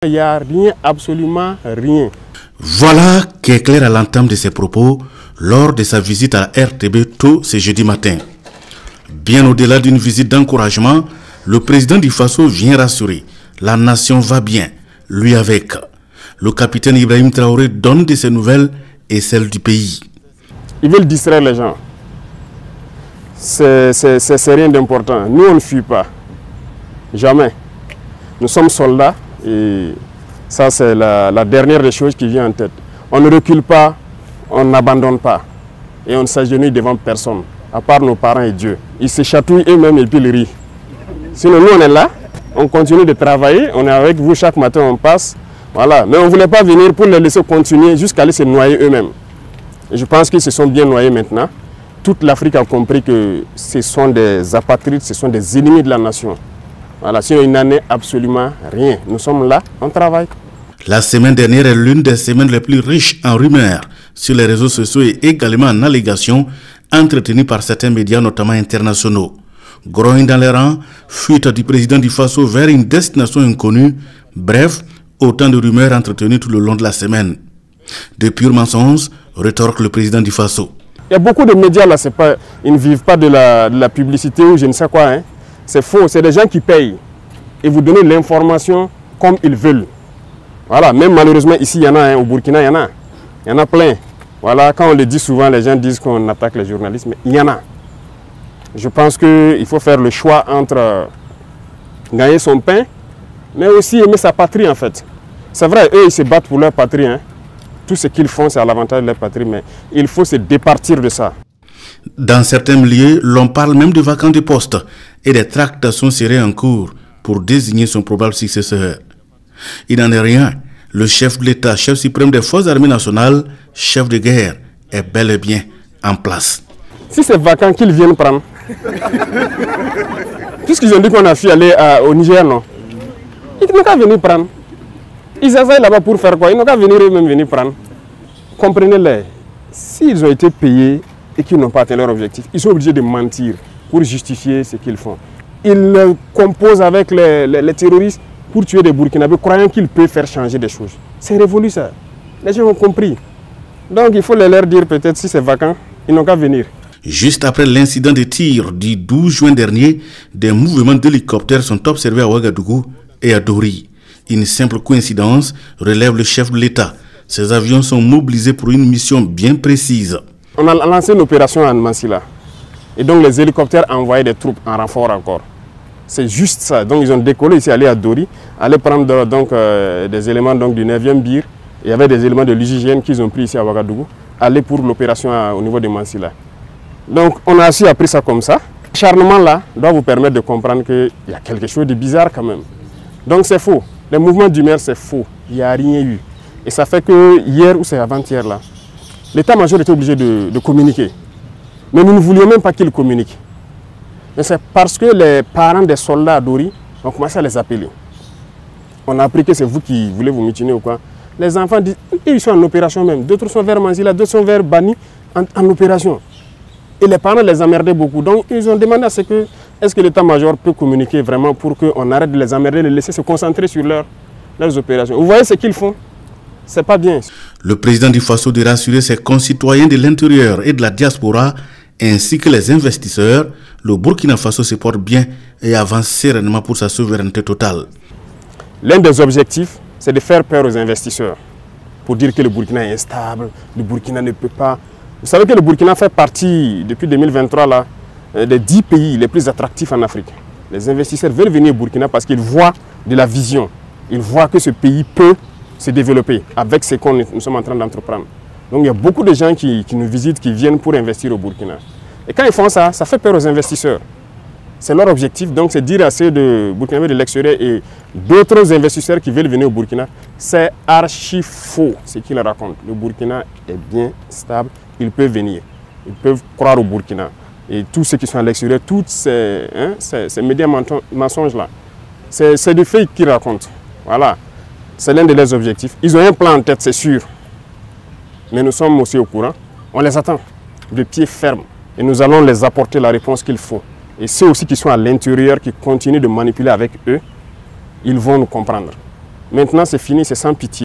Il n'y a rien, absolument rien. Voilà qui est clair à l'entame de ses propos lors de sa visite à la RTB tôt ce jeudi matin. Bien au-delà d'une visite d'encouragement, le président du Faso vient rassurer. La nation va bien, lui avec. Le capitaine Ibrahim Traoré donne de ses nouvelles et celles du pays. Ils veulent distraire les gens. C'est rien d'important. Nous, on ne fuit pas. Jamais. Nous sommes soldats et ça, c'est la dernière des choses qui vient en tête. On ne recule pas, on n'abandonne pas. Et on ne s'agenouille devant personne, à part nos parents et Dieu. Ils se chatouillent eux-mêmes et puis ils rient. Sinon, nous, on est là, on continue de travailler, on est avec vous chaque matin, on passe. Voilà. Mais on ne voulait pas venir pour les laisser continuer jusqu'à aller se noyer eux-mêmes. Et je pense qu'ils se sont bien noyés maintenant. Toute l'Afrique a compris que ce sont des apatrides, ce sont des ennemis de la nation. Voilà. Sinon, il n'en est absolument rien. Nous sommes là, on travaille. La semaine dernière est l'une des semaines les plus riches en rumeurs sur les réseaux sociaux et également en allégations entretenues par certains médias, notamment internationaux. Grogne dans les rangs, fuite du président du Faso vers une destination inconnue, bref, autant de rumeurs entretenues tout le long de la semaine. De purs mensonges, rétorque le président du Faso. Il y a beaucoup de médias là, ils ne vivent pas de la publicité ou je ne sais quoi. Hein. C'est faux, c'est des gens qui payent et vous donnez l'information comme ils veulent. Voilà, même malheureusement ici il y en a, hein, au Burkina il y en a plein. Voilà, quand on le dit souvent, les gens disent qu'on attaque les journalistes, mais il y en a. Je pense qu'il faut faire le choix entre gagner son pain, mais aussi aimer sa patrie en fait. C'est vrai, eux ils se battent pour leur patrie. Hein. Tout ce qu'ils font c'est à l'avantage de leur patrie, mais il faut se départir de ça. Dans certains milieux, l'on parle même de vacances de poste et des tractations seraient en cours pour désigner son probable successeur. Il n'en est rien. Le chef de l'État, chef suprême des forces armées nationales, chef de guerre, est bel et bien en place. Si c'est vacant, qu'ils viennent prendre. Puisqu'ils ont dit qu'on a fui aller au Niger, non. Ils n'ont qu'à venir prendre. Ils essayent là-bas pour faire quoi? Ils n'ont qu'à venir eux-mêmes venir prendre. Comprenez-les. S'ils ont été payés et qu'ils n'ont pas atteint leur objectif, ils sont obligés de mentir pour justifier ce qu'ils font. Ils composent avec les terroristes pour tuer des Burkinabés, croyant qu'ils peuvent faire changer des choses. C'est révolu ça. Les gens ont compris. Donc il faut leur dire peut-être si c'est vacant, ils n'ont qu'à venir. Juste après l'incident de tir du 12 juin dernier, des mouvements d'hélicoptères sont observés à Ouagadougou et à Dori. Une simple coïncidence, relève le chef de l'État. Ces avions sont mobilisés pour une mission bien précise. On a lancé une opération à Mansilla. Et donc les hélicoptères envoyaient des troupes en renfort encore. C'est juste ça. Donc ils ont décollé ici, aller à Dori, aller prendre donc, des éléments donc, du 9e BIR. Il y avait des éléments de l'UGGN qu'ils ont pris ici à Ouagadougou, aller pour l'opération au niveau de Mansilla. Donc on a aussi appris ça comme ça. L'acharnement là doit vous permettre de comprendre qu'il y a quelque chose de bizarre quand même. Donc c'est faux. Les mouvements d'humeur c'est faux. Il n'y a rien eu. Et ça fait que hier ou c'est avant-hier là, l'état-major était obligé de communiquer. Mais nous ne voulions même pas qu'il communique. Mais c'est parce que les parents des soldats à Dori ont commencé à les appeler. On a appris que c'est vous qui voulez vous mutiner ou quoi. Les enfants disent, ils sont en opération même. D'autres sont vers Mansilla, d'autres sont vers Bani en opération. Et les parents les emmerdaient beaucoup. Donc ils ont demandé à ce que, est-ce que l'état-major peut communiquer vraiment pour qu'on arrête de les emmerder, de les laisser se concentrer sur leurs opérations. Vous voyez ce qu'ils font? C'est pas bien. Le président du Faso de rassurer ses concitoyens de l'intérieur et de la diaspora, ainsi que les investisseurs, le Burkina Faso se porte bien et avance sereinement pour sa souveraineté totale. L'un des objectifs, c'est de faire peur aux investisseurs. Pour dire que le Burkina est instable, le Burkina ne peut pas... Vous savez que le Burkina fait partie, depuis 2023, là, des 10 pays les plus attractifs en Afrique. Les investisseurs veulent venir au Burkina parce qu'ils voient de la vision. Ils voient que ce pays peut se développer avec ce que nous sommes en train d'entreprendre. Donc il y a beaucoup de gens qui nous visitent, qui viennent pour investir au Burkina. Et quand ils font ça, ça fait peur aux investisseurs. C'est leur objectif, donc c'est dire à ceux de Burkinabés de l'extérieur et d'autres investisseurs qui veulent venir au Burkina, c'est archi faux ce qu'ils racontent. Le Burkina est bien stable, ils peuvent venir, ils peuvent croire au Burkina. Et tous ceux qui sont à l'extérieur, tous ces médias mensonges-là, c'est du fake qu'ils racontent. Voilà, c'est l'un de leurs objectifs. Ils ont un plan en tête, c'est sûr. Mais nous sommes aussi au courant, on les attend de pied ferme. Et nous allons les apporter la réponse qu'il faut. Et ceux aussi qui sont à l'intérieur, qui continuent de manipuler avec eux, ils vont nous comprendre. Maintenant, c'est fini, c'est sans pitié.